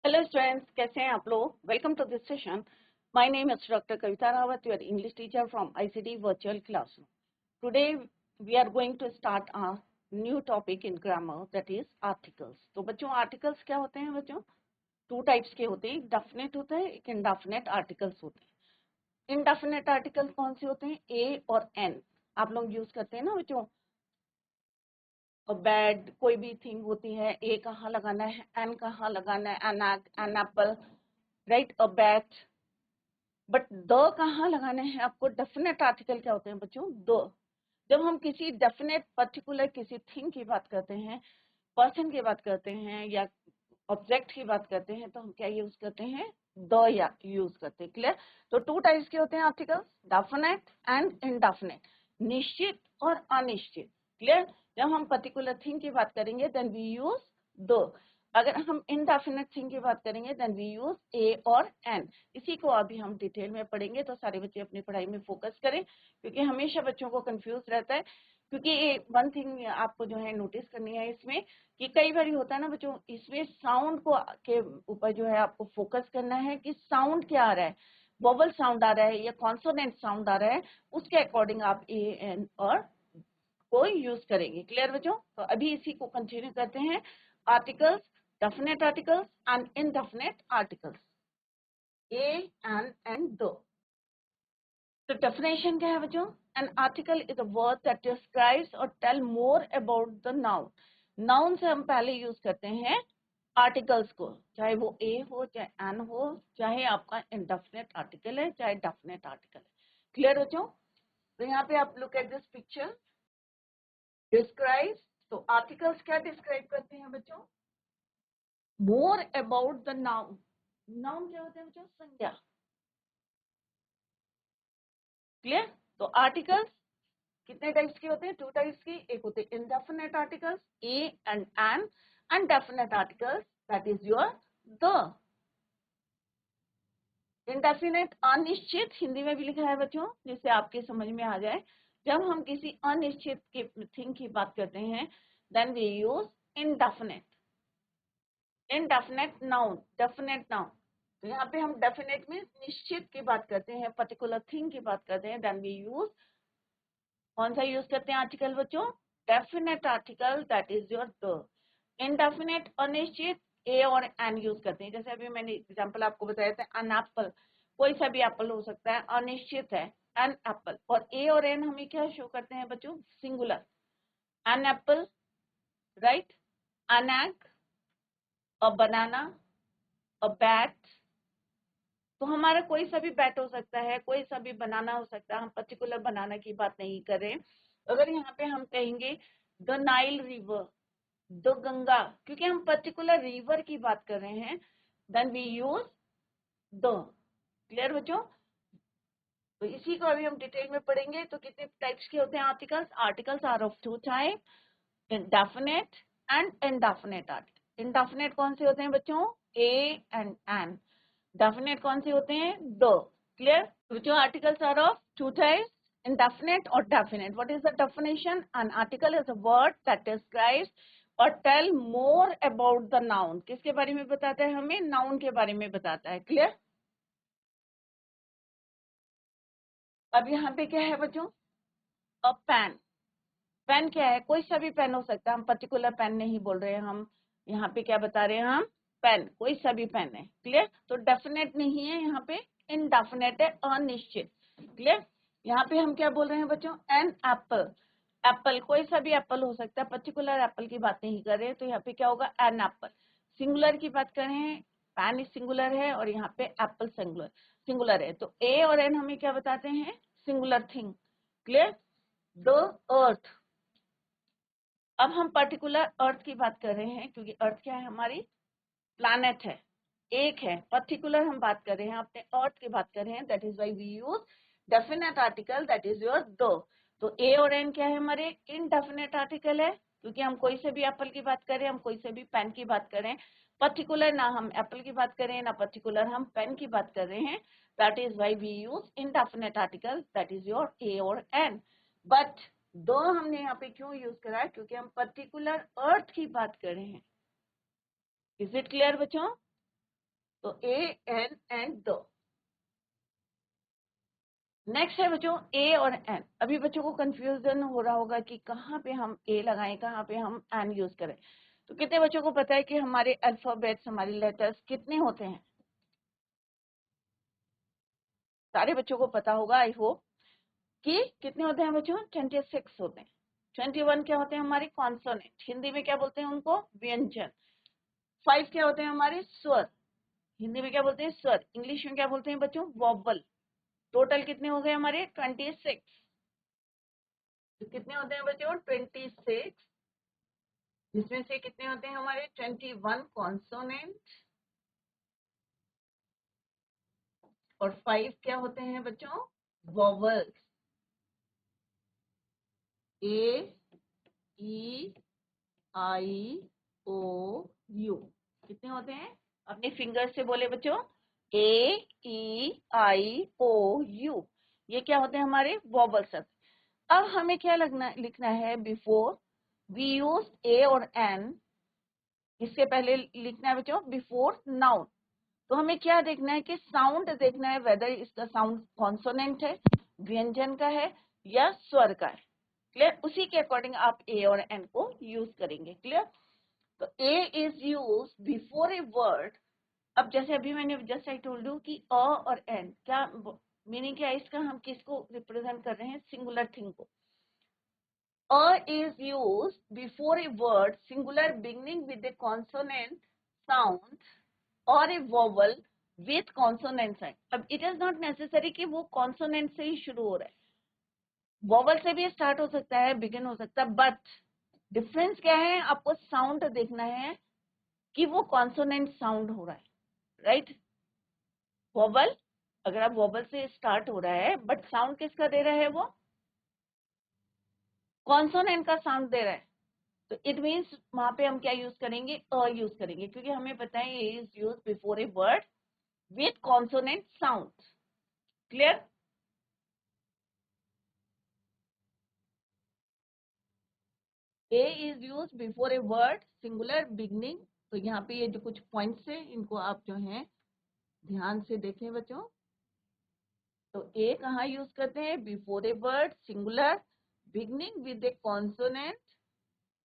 Hello students, कैसे हैं आप लोग। Welcome to this session. My name is doctor Kavita Rawat, your English teacher from ICT virtual classroom. Today we are going to start a new topic in grammar, that is articles. तो बच्चों, articles क्या होते हैं बच्चों? टू टाइप्स के होते हैं, एक डेफिनेट होता है, एक इनडेफिनेट आर्टिकल्स होते हैं। इनडेफिनेट आर्टिकल्स कौन से होते हैं? ए और एन आप लोग यूज करते हैं ना बच्चों। बैड कोई भी थिंग होती है, ए कहाँ लगाना है, एन कहाँ लगाना है, an apple, right, a bat. But the कहाँ लगाने हैं आपको? डेफिनेट आर्टिकल क्या होते हैं बच्चों? द। जब हम किसी डेफिनेट पर्टिकुलर किसी थिंग की बात करते हैं, पर्सन की बात करते हैं या ऑब्जेक्ट की बात करते हैं, तो हम क्या यूज करते हैं? द या यूज करते हैं। क्लियर? तो टू टाइप्स के होते हैं आर्टिकल्स, डेफिनेट एंड इनडेफिनेट, निश्चित और अनिश्चित। क्लियर? जब हम पर्टिकुलर थिंग की बात करेंगे देन वी यूज द। अगर हम इनडेफिनेट थिंग की बात करेंगे देन वी यूज ए और एन। इसी को अभी हम डिटेल में पढ़ेंगे, तो सारे बच्चे अपनी पढ़ाई में फोकस करें, क्योंकि हमेशा बच्चों को कंफ्यूज रहता है। क्योंकि वन थिंग आपको जो है नोटिस करनी है इसमें, कि कई बार होता है ना बच्चों, इसमें साउंड को के ऊपर जो है आपको फोकस करना है कि साउंड क्या आ रहा है, वोवल साउंड आ रहा है या कॉन्सोनेंट साउंड आ रहा है, उसके अकॉर्डिंग आप ए एन और को यूज करेंगे। क्लियर बच्चों? तो अभी इसी को कंटिन्यू करते हैं। Articles, definite articles and indefinite articles, A and the. तो डेफिनेशन क्या है बच्चों? An article is a word that describes और tell more about the noun. Noun से हम पहले यूज करते हैं आर्टिकल्स को, चाहे वो ए हो चाहे एन हो, चाहे आपका इनडेफिनेट आर्टिकल है चाहे डेफिनेट आर्टिकल है। क्लियर बच्चों? तो यहाँ पे आप look at this picture, describe. तो आर्टिकल्स क्या डिस्क्राइब करते हैं बच्चों? मोर अबाउट द नाउन। नाउन क्या होते हैं बच्चों? संज्ञा। क्लियर? तो आर्टिकल्स कितने टाइप्स के होते हैं? टू टाइप्स की। एक होते हैं indefinite articles A and an, definite articles that is your the. Indefinite अनिश्चित, हिंदी में भी लिखा है बच्चों, जिससे आपके समझ में आ जाए। जब हम किसी अनिश्चित की थिंग की बात करते हैं then we use indefinite. Indefinite noun, definite noun. तो यहाँ पे हम डेफिनेट में निश्चित की बात करते हैं, पर्टिकुलर थिंग की बात करते हैं, देन वी यूज कौन सा यूज करते हैं आर्टिकल बच्चों? Definite article that is your the. Indefinite अनिश्चित ए और एन यूज करते हैं। जैसे अभी मैंने एग्जांपल आपको बताया था, एन एप्पल, कोई सा भी एप्पल हो सकता है, अनिश्चित है, एन एप्पल। और ए और एन हमें क्या शो करते हैं बच्चों? Singular. An apple, right, an egg, a banana, a bat. तो हमारा कोई सा भी बैट हो सकता है, कोई सा भी बनाना हो सकता है, हम पर्टिकुलर बनाना की बात नहीं कर रहे हैं। अगर यहाँ पे हम कहेंगे the Nile river, the Ganga, क्योंकि हम पर्टिकुलर रिवर की बात कर रहे हैं, then we use the. Clear बच्चों? तो इसी को अभी हम डिटेल में पढ़ेंगे। तो कितने टाइप्स के होते हैं articles? Articles are of two type, definite and indefinite article. Indefinite कौन से होते हैं बच्चों? ए एंड एन। डेफिनेट कौन से होते हैं? The. Clear? Which articles are of two types, indefinite or definite. What is the definition? An article is a word that describes or tell more about the noun. किसके बारे में बताता है? हमें noun के बारे में बताता है। क्लियर? अब यहाँ पे क्या है बच्चों? अ पेन। पेन क्या है? कोई सा भी पेन हो सकता है, हम पर्टिकुलर पेन नहीं बोल रहे हैं, हम यहाँ पे क्या बता रहे हैं? हम पेन, कोई सा भी पेन है। क्लियर? तो डेफिनेट नहीं है यहाँ पे, इनडेफिनेट है, अनिश्चित। क्लियर? यहाँ पे हम क्या बोल रहे हैं बच्चों? An apple. एप्पल, कोई सा भी एप्पल हो सकता है, पर्टिकुलर एप्पल की बात नहीं कर रहे हैं, तो यहाँ पे क्या होगा? An apple. सिंगुलर की बात करें, पैन सिंगुलर है और यहाँ पे एप्पल सिंगुलर सिंगुलर है। तो ए और एन हमें क्या बताते हैं? Singular thing. Clear? The earth. अब हम पर्टिकुलर अर्थ की बात कर रहे हैं, क्योंकि अर्थ क्या है? हमारी प्लैनेट है, एक है। पर्टिकुलर हम बात कर रहे हैं, अपने अर्थ की बात कर रहे हैं, that is why we use definite article that is your the. तो ए और एन क्या है? हमारे इनडेफिनेट आर्टिकल है, क्योंकि हम कोई से भी एप्पल की बात करें, हम कोई से भी पेन की बात करें, पर्टिकुलर ना हम एप्पल की बात करें ना पर्टिकुलर हम पेन की बात कर रहे हैं, that is why we use indefinite article that is your A और एन। बट दो हमने यहाँ पे क्यों यूज करा है? क्योंकि हम पर्टिकुलर अर्थ की बात कर रहे हैं। इज इट क्लियर बच्चों? तो A N and the. Next है बच्चों ए और एन। अभी बच्चों को कंफ्यूजन हो रहा होगा कि कहाँ पे हम ए लगाएं, कहाँ पे हम एन यूज करें। तो कितने बच्चों को पता है कि हमारे अल्फाबेट्स, हमारे लेटर्स कितने होते हैं? सारे बच्चों को पता होगा आई होप कि कितने होते हैं बच्चों? 26 होते हैं। 21 क्या होते हैं? हमारे कॉन्सोनेंट, हिंदी में क्या बोलते हैं उनको? व्यंजन। 5 क्या होते हैं? हमारे स्वर, हिंदी में क्या बोलते हैं? स्वर। इंग्लिश में क्या बोलते हैं बच्चों? वॉबल। टोटल कितने हो गए हमारे? 26। तो कितने होते हैं बच्चों? 26, जिसमें से कितने होते हैं हमारे? 21 कॉन्सोनेंट और 5 क्या होते हैं बच्चों? Vowels. A, E, I, O, U. कितने होते हैं? अपने फिंगर से बोले बच्चों। A, E, I, O, U. ये क्या होते हैं? हमारे वॉबल शब्द। अब हमें क्या लिखना है? बिफोर वी यूज ए और एन, इससे पहले लिखना है बच्चों बिफोर नाउन। तो हमें क्या देखना है? कि साउंड देखना है, वेदर इसका साउंड कॉन्सोनेंट है, व्यंजन का है या स्वर का है। क्लियर? उसी के अकॉर्डिंग आप ए और एन को यूज करेंगे। क्लियर? तो A is use before a word. अब जैसे अभी मैंने जस्ट आई टोल्ड यू कि अ और एन क्या मीनिंग क्या है इसका? हम किसको रिप्रेजेंट कर रहे हैं? सिंगुलर थिंग को। A is used before a word singular beginning with a consonant sound or a vowel with consonant sign. अब it is not necessary कि वो consonant से ही शुरू हो रहा है, vowel से भी स्टार्ट हो सकता है, बिगिन हो सकता है, बट डिफरेंस क्या है? आपको साउंड देखना है कि वो कॉन्सोनेंट साउंड हो रहा है, राइट? वॉवल, अगर आप वॉवल से स्टार्ट हो रहा है बट साउंड किसका दे रहा है? वो कॉन्सोनेंट का साउंड दे रहा है, तो इट मीन्स वहां पे हम क्या यूज करेंगे? अ यूज करेंगे, क्योंकि हमें पता है A is use before a word with consonant sound. Clear? A is use before a word singular beginning. तो यहाँ पे ये जो कुछ पॉइंट्स है इनको आप जो है ध्यान से देखें बच्चों। तो ए कहाँ यूज करते हैं? Before a word singular beginning with A consonant,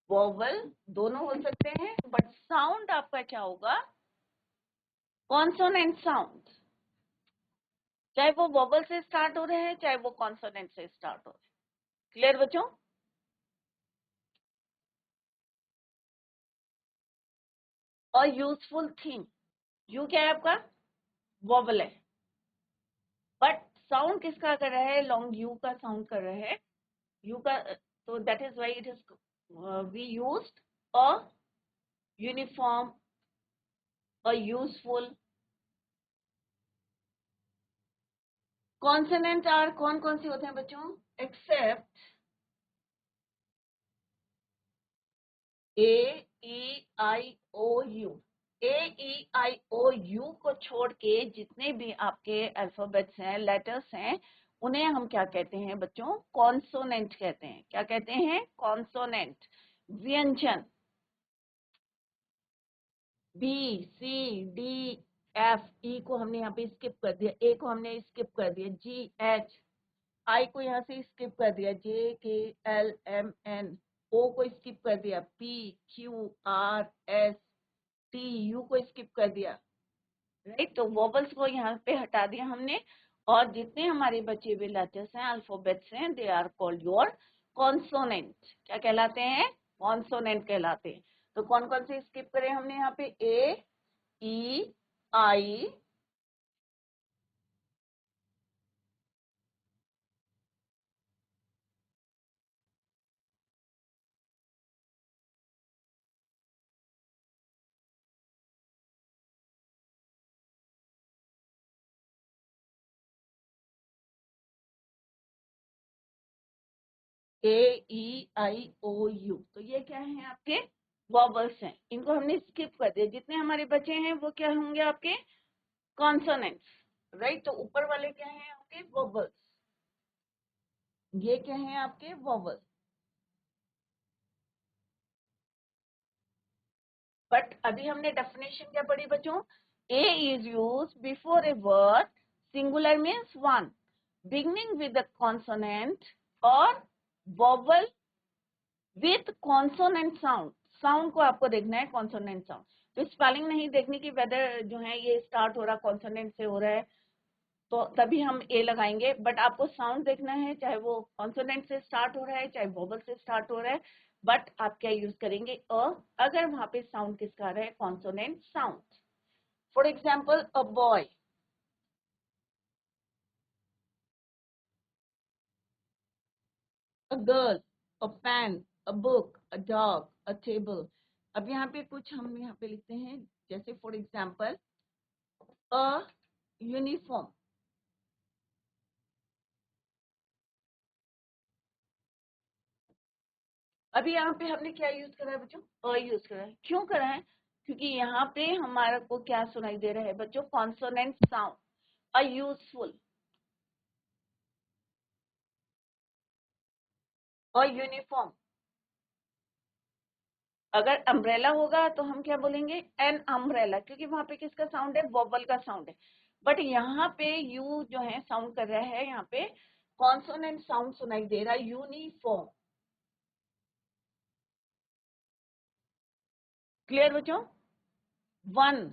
vowel, दोनों हो सकते हैं, बट साउंड आपका क्या होगा? Consonant sound. चाहे वो वोवल से स्टार्ट हो रहे हैं, चाहे वो कॉन्सोनेंट से स्टार्ट हो रहे हैं। क्लियर बच्चों? और यूजफुल थिंग, यू क्या है आपका? वोवल है, बट साउंड किसका कर रहा है? लॉन्ग यू का साउंड कर रहा है, यू का। तो that is why it is we used a uniform, a useful. Consonant are कौन कौन से होते हैं बच्चों? Except A, E, I, O, U. A, E, I, O, U को छोड़ के जितने भी आपके अल्फाबेट्स हैं, लेटर्स हैं, उन्हें हम क्या कहते हैं बच्चों? कॉन्सोनेंट कहते हैं। क्या कहते हैं? कॉन्सोनेंट, व्यंजन। बी, सी, डी, एफ, ई को हमने यहाँ पे स्किप कर दिया, ए को हमने स्किप कर दिया, जी, एच, आई को यहाँ से स्किप कर दिया, जे, के, एल, एम, एन, ओ को स्किप कर दिया, P, Q, R, S, T, U को स्किप कर दिया, राइट? तो वोवल्स को यहाँ पे हटा दिया हमने, और जितने हमारे बचे हुए लेटर्स हैं, अल्फाबेट्स हैं, they are called your consonant. क्या कहलाते हैं? कॉन्सोनेंट कहलाते हैं। तो कौन कौन से स्किप करें हमने यहाँ पे? ए, E, I, A, E, I, O, you. तो ये क्या है? आपके वॉवल्स हैं, इनको हमने स्किप कर दिया। जितने हमारे बचे हैं वो क्या होंगे? आपके कॉन्सोनेंट्स, राइट? तो ऊपर वाले क्या हैं? आपके वॉवल्स। ये क्या है? आपके वॉवल्स। बट अभी हमने डेफिनेशन क्या पढ़ी बच्चों? A is used before a word, singular means one, beginning with a consonant or vowel with consonant sound. Sound को आपको देखना है कॉन्सोनेंट साउंड, तो स्पेलिंग नहीं देखने की वेदर जो है ये स्टार्ट हो रहा कॉन्सोनेंट से हो रहा है तो तभी हम ए लगाएंगे, बट आपको साउंड देखना है चाहे वो कॉन्सोनेंट से स्टार्ट हो रहा है चाहे वोवल से स्टार्ट हो रहा है, बट आप क्या यूज करेंगे अ, अगर वहां पे साउंड किसका आ रहा है consonant sound. For example a boy, a girl, a pen, a book, a dog, a table. अब यहाँ पे कुछ हम यहाँ पे लिखते हैं जैसे फॉर एग्जाम्पल अ यूनिफॉर्म. अभी यहाँ पे हमने क्या यूज करा है बच्चों, अ यूज करा है. क्यों करा है, क्योंकि यहाँ पे हमारा को क्या सुनाई दे रहा है बच्चों consonant sound. A useful, a uniform. अगर अम्ब्रेला होगा तो हम क्या बोलेंगे एन अम्ब्रेला, क्योंकि वहां पे किसका साउंड है वोवल का साउंड है. बट यहाँ पे यू जो है साउंड कर रहा है, यहाँ पे कॉन्सोनेंट साउंड सुनाई दे रहा है यूनिफॉर्म. क्लियर बच्चों. वन,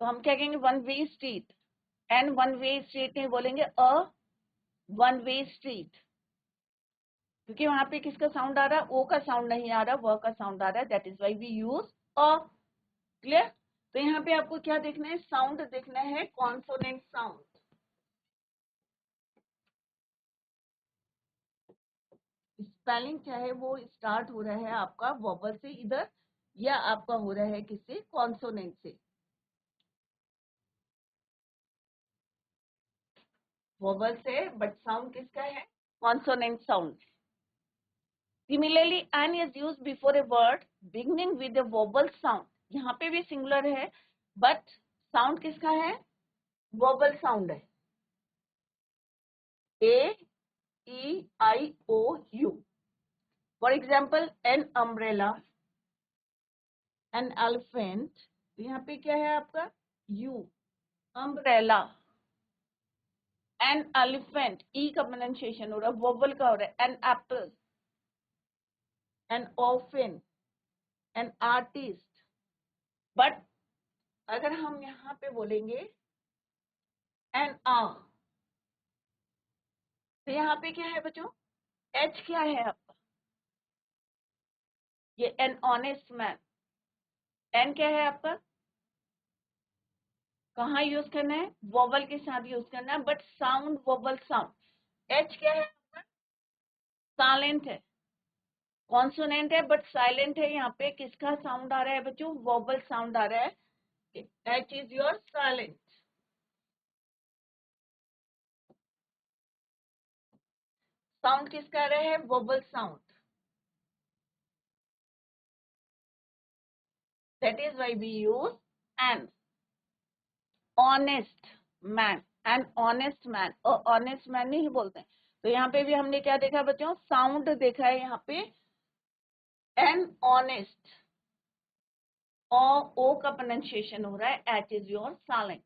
तो हम क्या कहेंगे one way street. An one way street नहीं बोलेंगे अ वन वे स्ट्रीट, क्योंकि वहां पे किसका साउंड आ रहा है ओ का साउंड नहीं आ रहा, व का साउंड आ रहा है, that is why we use a. Clear. तो यहाँ पे आपको क्या देखना है साउंड देखना है कॉन्सोनेंट साउंड. स्पेलिंग चाहे वो स्टार्ट हो रहा है आपका वोवल से इधर या आपका हो रहा है किससे कॉन्सोनेंट से. वोवल से बट साउंड किसका है consonant sound. Similarly an is use before a word beginning with a vowel sound. यहाँ पे भी सिंगुलर है बट साउंड किसका है वोवल साउंड है. A E I O U. For example an umbrella, an elephant. यहाँ पे क्या है आपका U. Umbrella, an elephant, E का प्रोनाउंसिएशन हो रहा है वोवल का हो रहा है. An apple, an orphan, an artist. But अगर हम यहाँ पे बोलेंगे एन आ, तो यहाँ पे क्या है बच्चों एच क्या है आपका ये एन ऑनेस्ट मैन. एन क्या है आपका कहाँ यूज करना है वोवल के साथ यूज करना है but sound vowel sound. H क्या है साइलेंट है, कॉन्सोनेंट है बट साइलेंट है. यहाँ पे किसका साउंड आ रहा है बच्चों वोवल साउंड आ रहा है. H is your silent. Sound किसका आ रहा है vowel sound. That is why we use an. Honest man, an honest man, honest man नहीं बोलते हैं. तो यहाँ पे भी हमने क्या देखा बच्चों साउंड देखा है यहाँ पे एन ऑनेस्ट. ओ का प्रोनाउंसिएशन हो रहा है एच इज योर साइलेंट.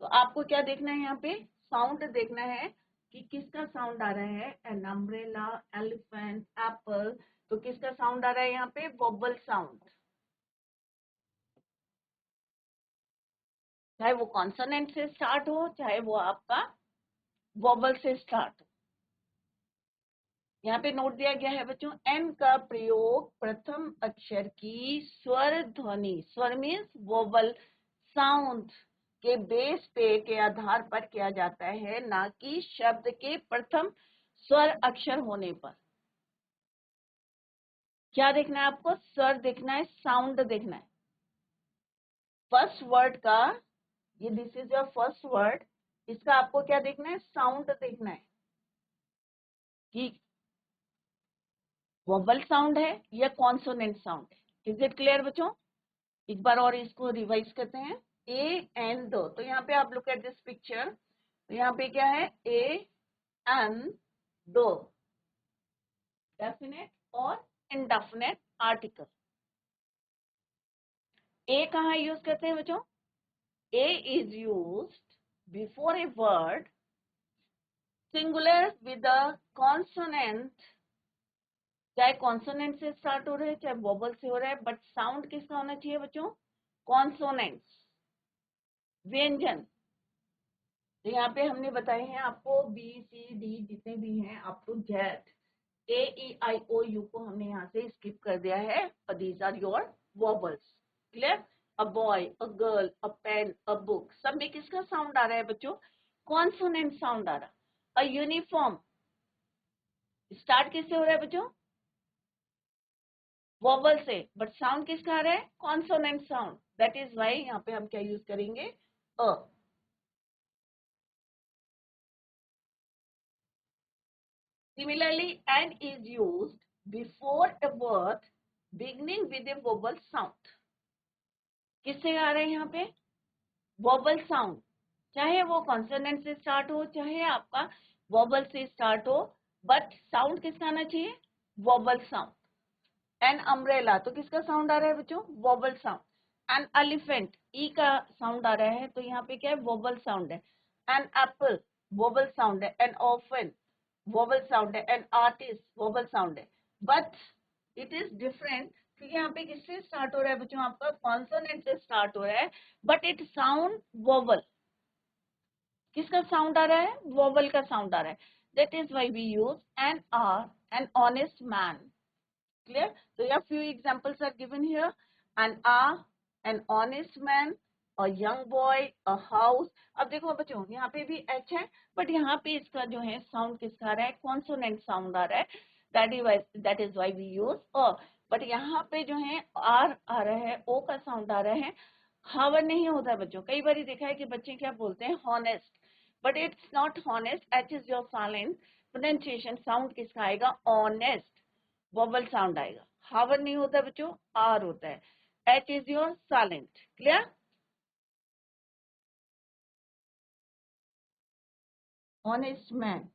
तो आपको क्या देखना है यहाँ पे साउंड देखना है कि किसका साउंड आ रहा है. An umbrella, elephant, Apple. तो किसका साउंड आ रहा है यहाँ पे वोवल साउंड, चाहे वो कॉन्सोनेंट से स्टार्ट हो चाहे वो आपका वोवल से स्टार्ट हो. यहाँ पे नोट दिया गया है बच्चों एन का प्रयोग प्रथम अक्षर की स्वर ध्वनि, स्वर मीन्स वोवल साउंड के बेस पे के आधार पर किया जाता है, ना कि शब्द के प्रथम स्वर अक्षर होने पर. क्या देखना है आपको स्वर देखना है साउंड देखना है. फर्स्ट वर्ड का ये this is your first word, इसका आपको क्या देखना है साउंड देखना है कि वोवल साउंड है या कॉन्सोनेंट साउंड है. इज इट क्लियर बच्चों. एक बार और इसको रिवाइज करते हैं. ए एन दो, तो यहाँ पे आप लुक एट दिस पिक्चर. तो यहाँ पे क्या है ए एन दो, डेफिनेट और इनडेफिनेट आर्टिकल. ए कहाँ यूज करते हैं बच्चों? A is used before a word singular with a consonant, चाहे कॉन्सोनेंट से स्टार्ट हो रहे हैं चाहे वोबल से हो रहा है, बट साउंड किसका होना चाहिए बच्चों? कॉन्सोनेंट्स, व्यंजन। तो यहाँ पे हमने बताए हैं आपको बी सी डी जितने भी हैं up to Z, A E I O U को हमने यहाँ से स्किप कर दिया है, these are your vowels. Clear? A boy, a girl, a pen, a book, सब में किसका साउंड आ रहा है बच्चों? कॉन्सोनेंट साउंड आ रहा है। अ यूनिफॉर्म स्टार्ट किससे हो रहा है बच्चों? वोबल से, बट साउंड किसका आ रहा है? Consonant sound. That is why यहाँ पे हम क्या यूज करेंगे? अ। Similarly, and is used before a word beginning with a vowel sound. किससे आ रहे हैं यहाँ पे? वोबल साउंड, चाहे वो कॉन्सोनेंट से स्टार्ट हो चाहे आपका वोबल से स्टार्ट हो, बट साउंड किसका आना चाहिए? Wobble sound. एन अम्ब्रेला तो किसका साउंड आ रहा है बच्चों? Wobble sound. N elephant E का साउंड आ रहा है, तो यहाँ पे क्या है? वोबल साउंड है। एन एप्पल वोबल साउंड है। एन ऑफन वोबल साउंड है। एन आर्टिस्ट वोबल साउंड है। बट इट इज डिफरेंट, क्योंकि यहाँ पे किससे स्टार्ट हो रहा है बच्चों? आपका कॉन्सोनेंट से स्टार्ट हो रहा है, बट इट साउंड वोबल। किसका साउंड आ रहा है? वोबल का साउंड आ रहा है। That is why we use an hour, an honest man. Clear? So a few examples are given here. An a, an honest man, a young boy, a house. अब देखो बच्चों यहाँ पे भी h है, बट यहाँ पे इसका जो है साउंड किसका आ रहा है? कॉन्सोनेंट साउंड आ रहा है। That is why we use a. But यहाँ पे जो है आर आ रहा है, ओ का साउंड आ रहा है, हावर नहीं होता है बच्चों। कई बार देखा है कि बच्चे क्या बोलते हैं? Honest, but it's not honest. H is your silent pronunciation, sound किसका आएगा? ऑनेस्ट, वोबल साउंड आएगा। हावर नहीं होता बच्चों, आर होता है। H is your silent. Clear? Honest man,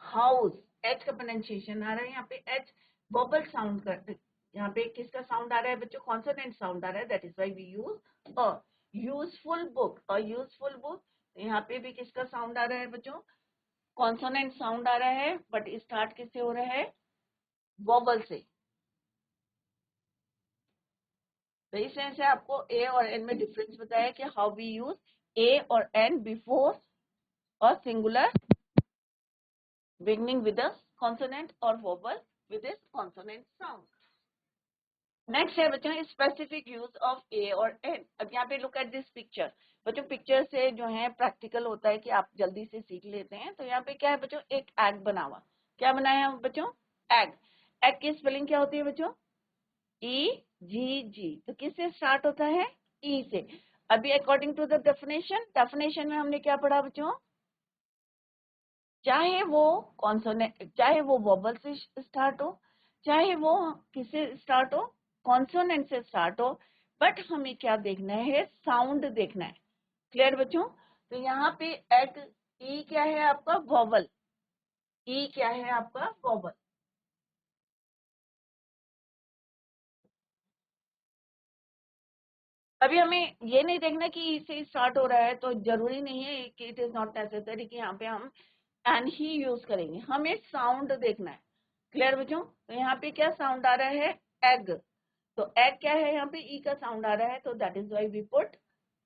house, H का प्रोनाउंसिएशन आ रहा है यहाँ पे, एच वोबल साउंड करते। यहाँ पे किसका साउंड आ रहा है बच्चों? कॉन्सोनेंट साउंड आ रहा है। That is why we use a. Useful book, a useful book, यहाँ पे भी किसका साउंड आ रहा है बच्चों? कॉन्सोनेंट साउंड आ रहा है, बट स्टार्ट किससे हो रहा है? वोबल से। तो इस तरह से आपको ए और एन में डिफरेंस बताया कि हाउ वी यूज ए और एन बिफोर और singular beginning with a consonant or vowel with its consonant sound. Next है बच्चों स्पेसिफिक यूज ऑफ ए और एन। अब यहाँ पे लुक एट दिस पिक्चर। बच्चों पिक्चर से जो है प्रैक्टिकल होता है कि आप जल्दी से सीख लेते हैं। तो यहाँ पे क्या है बच्चों? एक एग बना हुआ। क्या बनाया है बच्चों? एग। एग की स्पेलिंग क्या होती है बच्चों? ई जी जी। तो किससे स्टार्ट होता है? ई से। अभी according to the definition, definition में हमने क्या पढ़ा बच्चों? चाहे वो कॉन्सोनेंट, चाहे वो वोबल से स्टार्ट हो चाहे वो किससे स्टार्ट हो, कॉन्सोनेंट से स्टार्ट हो, बट हमें क्या देखना है? साउंड देखना है। क्लियर बच्चों? तो यहाँ पे एग, ई क्या है आपका? वोबल। ई क्या है आपका? वोबल। अभी हमें ये नहीं देखना कि ई से स्टार्ट हो रहा है, तो जरूरी नहीं है कि इट इज नॉट नेसेसरी कि यहाँ पे हम एन ही यूज करेंगे। हमें साउंड देखना है। क्लियर बच्चों? तो यहाँ पे क्या साउंड आ रहा है? एग। तो एग क्या है? यहाँ पे ई का साउंड आ रहा है, तो that is why we put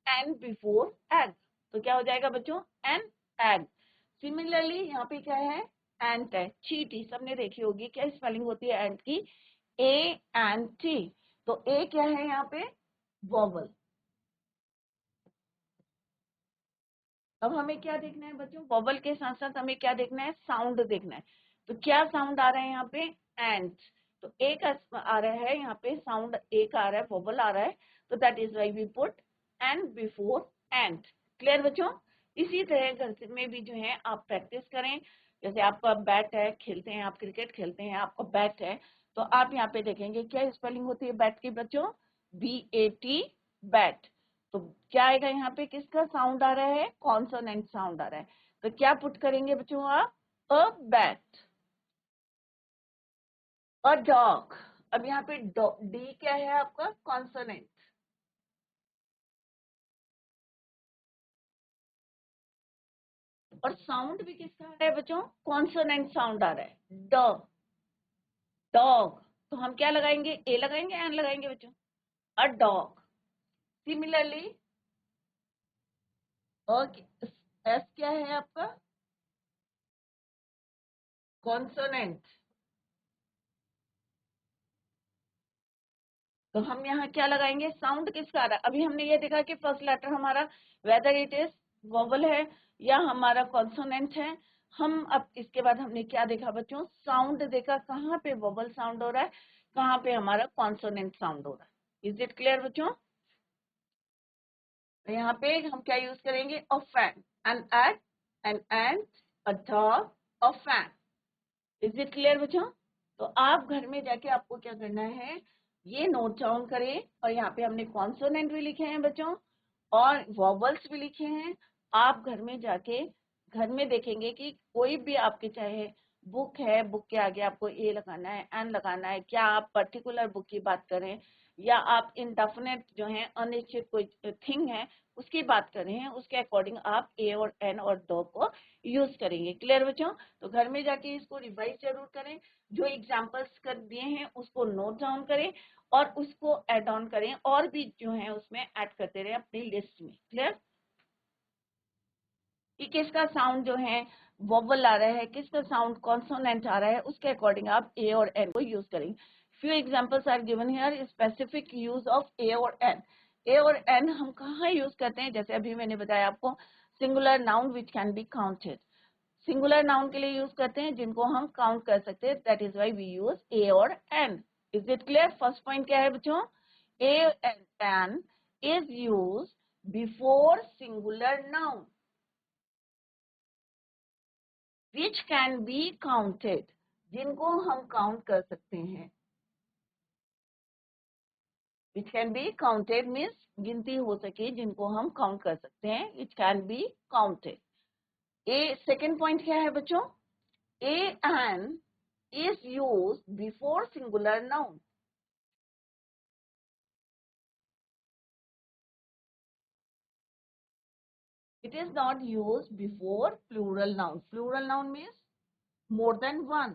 an before egg. तो क्या हो जाएगा बच्चों? N, egg. सिमिलरली यहाँ पे क्या है? एंट है, चीटी, सबने देखी होगी। क्या स्पेलिंग होती है एंट की? A N T. तो ए क्या है यहाँ पे? वोवल। अब हमें क्या देखना है बच्चों? वोवल के साथ साथ हमें क्या देखना है? साउंड देखना है। तो क्या साउंड आ रहा है यहाँ पे? एंट। तो ए का आ रहा है यहाँ पे, साउंड ए का आ रहा है, वोवल आ रहा है, तो that is why we put an before ant. Clear बच्चों? इसी तरह घर में भी जो है आप प्रैक्टिस करें। जैसे आपका बैट है, खेलते हैं आप क्रिकेट खेलते हैं, आपका बैट है, तो आप यहाँ पे देखेंगे क्या स्पेलिंग होती है बैट की बच्चों? B A T, bat. तो क्या आएगा यहाँ पे? किसका साउंड आ रहा है? कॉन्सोनेंट साउंड आ रहा है। तो क्या पुट करेंगे बच्चों आप? A bat. A dog. अब यहाँ पे डी क्या है आपका? कॉन्सोनेंट। और साउंड भी किसका आ रहा है बच्चों? कॉन्सोनेंट साउंड आ रहा है, ड, डॉग। तो हम क्या लगाएंगे? ए लगाएंगे, एन लगाएंगे बच्चों? A dog. सिमिलरली एस क्या है आपका? कॉन्सोनेंट। तो हम यहाँ क्या लगाएंगे? साउंड किसका आ रहा है? अभी हमने ये देखा कि फर्स्ट लेटर हमारा वेदर इट इज वोवल है या हमारा कॉन्सोनेंट है। हम अब इसके बाद हमने क्या देखा बच्चों? साउंड देखा, कहाँ पे वोवल साउंड हो रहा है, कहाँ पे हमारा कॉन्सोनेंट साउंड हो रहा है। इज इट क्लियर बच्चों? तो यहाँ पे हम क्या यूज करेंगे? A fan, an eight, an end, a dog, a fan. Is it clear बच्चों? तो आप घर में जाके आपको क्या करना है, ये नोट डाउन करें। और यहाँ पे हमने कॉन्सोनेंट भी लिखे हैं बच्चों और वॉवल्स भी लिखे हैं। आप घर में जाके घर में देखेंगे कि कोई भी आपके चाहे बुक है, बुक के आगे आपको ए लगाना है, एन लगाना है, क्या आप पर्टिकुलर बुक की बात करें या आप इनडेफिनेट जो है अनिश्चित कोई थिंग है उसकी बात कर रहे हैं, उसके अकॉर्डिंग आप ए और एन और दो को यूज करेंगे। क्लियर बच्चों? तो घर में जाके इसको रिवाइज जरूर करें, जो एग्जांपल्स कर दिए हैं उसको नोट डाउन करें और उसको ऐड ऑन करें और भी जो है उसमें ऐड करते रहे अपनी लिस्ट में। क्लियर? कि किसका साउंड जो है वोवल आ रहा है, किसका साउंड कॉन्सोनेंट आ रहा है, उसके अकॉर्डिंग आप ए और एन को यूज करेंगे। Few examples are given here, specific use of A और एन। ए और एन हम कहाँ यूज करते हैं? जैसे अभी मैंने बताया आपको, singular noun which can be counted. Singular noun के लिए यूज करते हैं जिनको हम काउंट कर सकते हैं, that is why we use ए और an. Is it clear? First point क्या है बच्चों? ए and an is use before singular noun which can be counted, जिनको हम काउंट कर सकते हैं। Which can be counted means गिनती हो सके, जिनको हम काउंट कर सकते हैं, which can be counted. A second point क्या है बच्चों? A an is used before singular noun. It is not used before plural noun. Plural noun means more than one.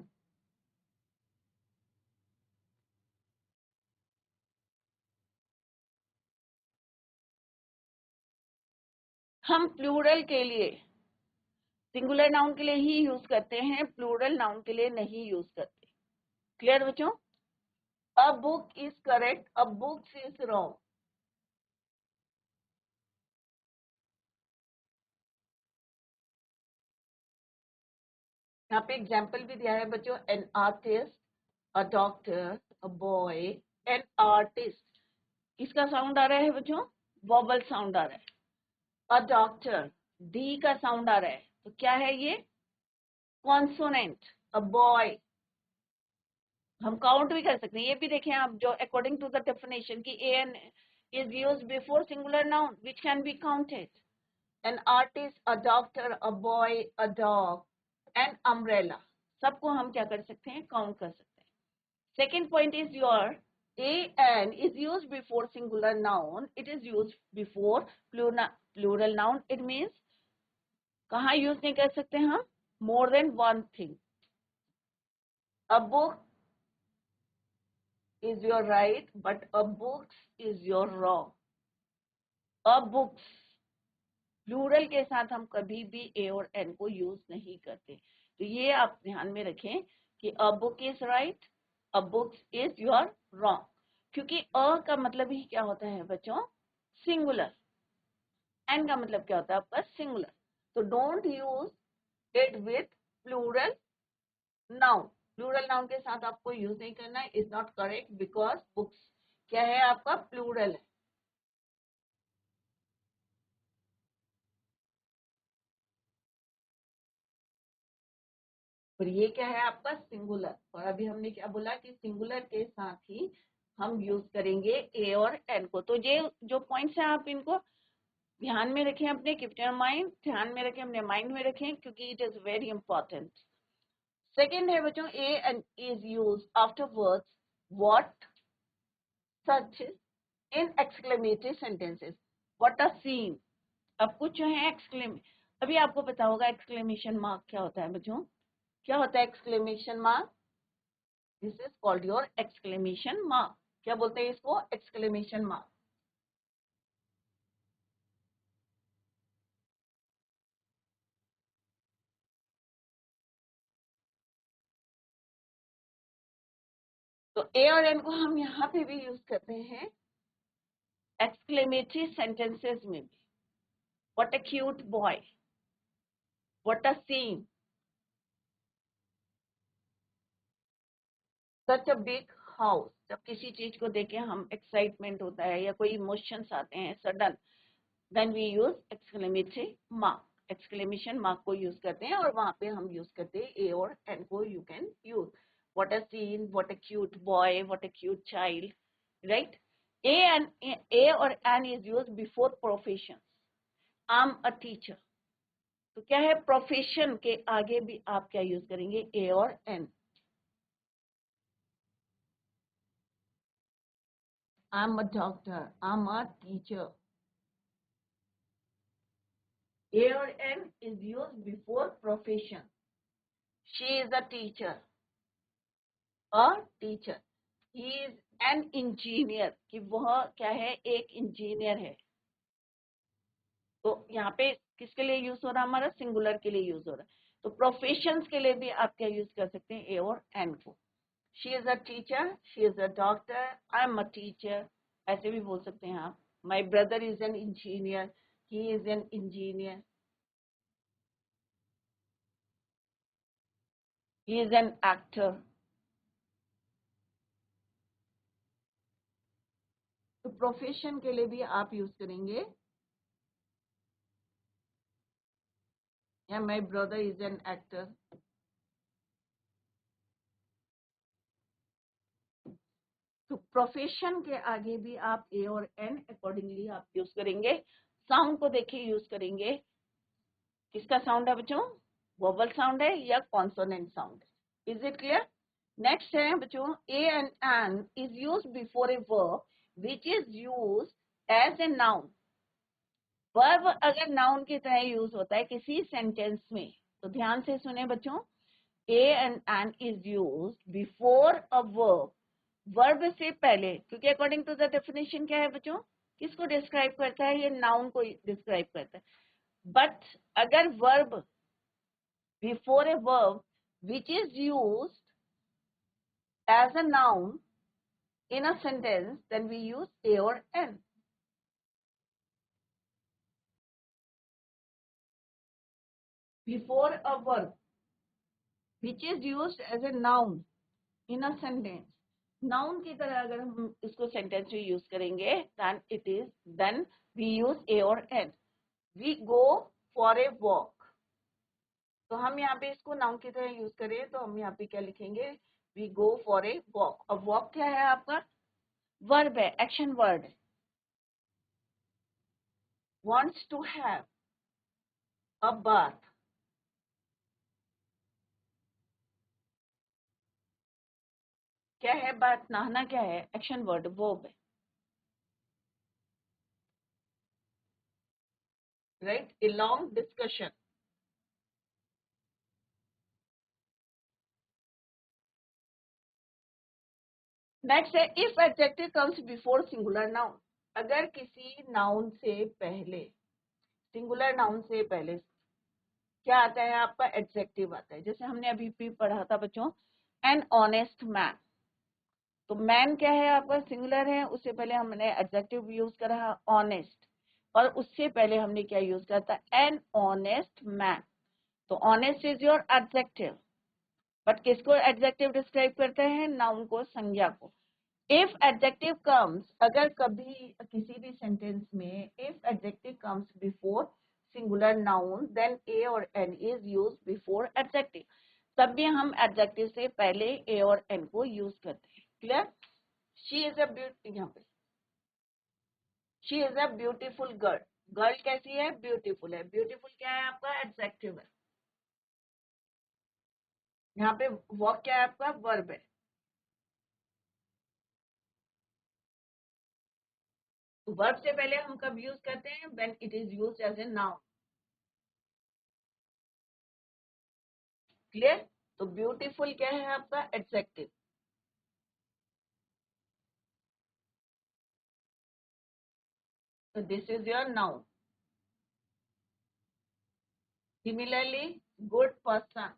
हम प्लूरल के लिए सिंगुलर नाउन के लिए ही यूज करते हैं, प्लूरल नाउन के लिए नहीं यूज करते। क्लियर बच्चों? A book is correct, a books is wrong. यहाँ पे एग्जाम्पल भी दिया है बच्चों, N artist, a doctor, a boy, an artist. किसका साउंड आ रहा है बच्चों? वॉबल साउंड आ रहा है। अ डॉक्टर, डी का साउंड आ रहा है, तो क्या है ये? कॉन्सोनेंट। अ बॉय, हम काउंट भी कर सकते हैं, ये भी देखें आप, जो अकॉर्डिंग टू द डेफिनेशन की A an is use before singular noun which can be counted. An artist, a doctor, a boy, a dog, an umbrella, सबको हम क्या कर सकते हैं? काउंट कर सकते हैं। Second point is your a an is use before singular noun, it is use before plural noun. It means कहाँ यूज नहीं कर सकते हम? More than one thing. A book is your right, but a books is your wrong. A books plural के साथ हम कभी भी ए और एन को यूज नहीं करते। तो ये आप ध्यान में रखें कि a book is right, a books is your wrong, क्योंकि अ का मतलब ही क्या होता है बच्चों? सिंगुलर। एन का मतलब क्या होता है आपका? सिंगुलर। तो don't use it with plural noun. Plural noun के साथ आपको यूज नहीं करना है, is not correct, because books क्या है आपका? प्लूरल है। और ये क्या है आपका? सिंगुलर। और अभी हमने क्या बोला कि सिंगुलर के साथ ही हम यूज करेंगे ए और एन को। तो ये जो पॉइंट्स हैं आप इनको ध्यान में रखें, अपने कीप योर माइंड, ध्यान में रखें, अपने माइंड में रखें, क्योंकि it is very important. Second है बच्चों, A an is use after words what, such, in exclamatory sentences. What a scene. अब कुछ जो है अभी आपको पता होगा एक्सक्लेमेशन मार्क क्या होता है बच्चों, क्या होता है exclamation mark? This is called your exclamation mark. क्या बोलते हैं इसको? Exclamation mark. तो ए और एन को हम यहाँ पे भी यूज करते हैं एक्सक्लेमेटरी सेंटेंसेस में भी। What a cute boy, what a scene, such a big house. जब किसी चीज को देख के हम एक्साइटमेंट होता है या कोई इमोशंस आते हैं sudden, then we use exclamatory mark. Exclamation mark को यूज करते हैं और वहां पे हम यूज करते हैं ए और एन को। You can use what a scene, what a cute boy, what a cute child, right? A और an is use before profession. I am a teacher, तो क्या है, प्रोफेशन के आगे भी आप क्या यूज करेंगे? ए और an. I am a doctor, I am a teacher. A or N is used before profession. She is a teacher. A teacher. He is an engineer. कि वह क्या है? एक इंजीनियर है। तो यहाँ पे किसके लिए यूज हो रहा है? हमारा सिंगुलर के लिए यूज हो रहा है। तो प्रोफेशंस के लिए भी आप क्या यूज कर सकते हैं? ए और एन को। She is a teacher, she is a doctor, I am a teacher, ऐसे भी बोल सकते हैं आप। My brother is an engineer, he is an engineer, he is an actor. तो प्रोफेशन के लिए भी आप यूज करेंगे, या my brother is an actor. तो प्रोफेशन के आगे भी आप ए और एन अकॉर्डिंगली आप यूज करेंगे। साउंड को देखिए यूज करेंगे। किसका साउंड है बच्चों? वोवल साउंड है या कॉन्सोनेंट साउंड है? Is it clear? नेक्स्ट है बच्चों, ए and an is use before a verb which is use as a noun. Verb अगर नाउन की तरह यूज होता है किसी सेंटेंस में, तो ध्यान से सुने बच्चों, A and an is used before a verb, verb से पहले, क्योंकि अकॉर्डिंग टू द डेफिनेशन क्या है बच्चों? किसको डिस्क्राइब करता है? ये नाउन को डिस्क्राइब करता है। बट अगर verb before a verb which is used as a noun in a sentence, then we use A or N. Before a verb which is used as a noun in a sentence, noun की तरह अगर हम इसको sentence में use करेंगे, then we use A or N. We go for a walk. तो हम यहाँ पे इसको नाउन की तरह यूज करें तो हम यहाँ पे क्या लिखेंगे? We go for a walk. अब walk क्या है आपका? वर्ब है, एक्शन वर्ड है। Wants to have a bath. क्या है? बात, नहाना क्या है? एक्शन वर्ड, वर्ब है, right? A long discussion. Next है, if adjective comes before singular noun. अगर किसी नाउन से पहले, सिंगुलर नाउन से पहले क्या आता है आपका? एडजेक्टिव आता है। जैसे हमने अभी भी पढ़ा था बच्चों, एन ऑनेस्ट मैन। तो मैन क्या है आपका? सिंगुलर है, उससे पहले हमने एडजेक्टिव यूज करा ऑनेस्ट, और उससे पहले हमने क्या यूज करा था? An honest man. तो honest is your adjective, but किसको एडजेक्टिव डिस्क्राइब करते हैं? नाउन को, संज्ञा को। इफ एडजेक्टिव कम्स, अगर कभी किसी भी सेंटेंस में if adjective comes before singular noun, then A और an is use before adjective. तब भी हम एडजेक्टिव से पहले ए और एन को यूज करते हैं। Clear? She is a beauty, यहाँ पे she is a beautiful girl. Girl कैसी है? ब्यूटीफुल है। ब्यूटीफुल क्या है आपका? एडजेक्टिव है। यहाँ पे वॉक क्या है आपका? वर्ब है। वर्ब से पहले हम कब यूज करते हैं? When it is used as a noun. Clear? तो ब्यूटीफुल क्या है आपका adjective. So this is your noun. Similarly, good person.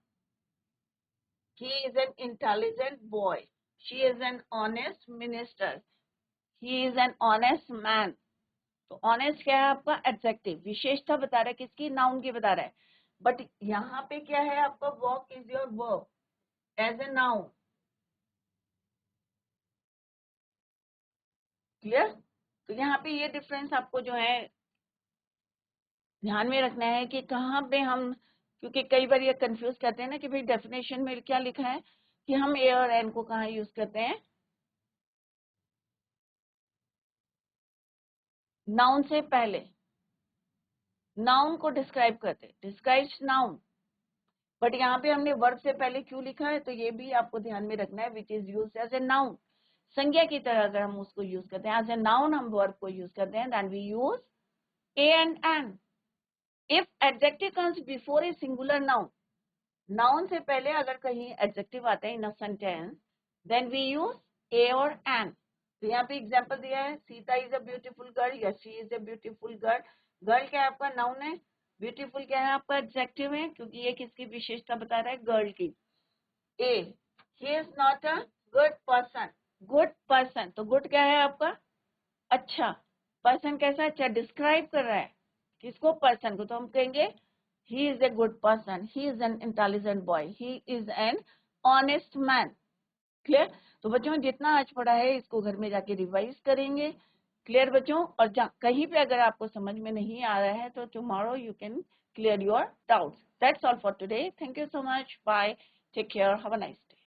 He is an intelligent boy. She is an honest minister. He is an honest man. तो honest क्या है आपका adjective, विशेषता बता रहा है, किसकी? नाउन की बता रहा है। बट यहाँ पे क्या है आपका? Walk is your verb as a noun. Clear? तो यहाँ पे ये डिफरेंस आपको जो है ध्यान में रखना है कि कहाँ पे हम, क्योंकि कई बार ये कंफ्यूज करते हैं ना कि भाई डेफिनेशन में क्या लिखा है कि हम ए और एन को कहाँ यूज करते हैं, नाउन से पहले, नाउन को डिस्क्राइब करते, डिस्क्राइब्स नाउन। बट यहाँ पे हमने वर्ब से पहले क्यों लिखा है, तो ये भी आपको ध्यान में रखना है, which is use as a noun. संज्ञा की तरह अगर हम उसको यूज करते हैं एज ए नाउन, हम वर्ब को यूज करते हैं, then we use a and an. If adjective comes before a singular noun, noun से पहले अगर कहीं एडजेक्टिव आता है in a sentence, then we use ए और एन। तो यहाँ पे एग्जांपल दिया है, Sita is a beautiful girl या she is a beautiful girl. Girl क्या है आपका? नाउन है। ब्यूटीफुल क्या है आपका? एडजेक्टिव है, क्योंकि ये किसकी विशेषता बता रहा है? गर्ल की। A, he is not a good person. Good person, तो गुड क्या है आपका? अच्छा। पर्सन कैसा? अच्छा। डिस्क्राइब कर रहा है किसको? पर्सन को। तो हम कहेंगे he is a good person, he is an intelligent boy, he is an honest man। Clear? तो बच्चों जितना आज पढ़ा है इसको घर में जाके रिवाइज करेंगे। क्लियर बच्चों? और कहीं पे अगर आपको समझ में नहीं आ रहा है तो tomorrow you can clear your doubts. That's all for today. Thank you so much. Bye. Take care. Have a nice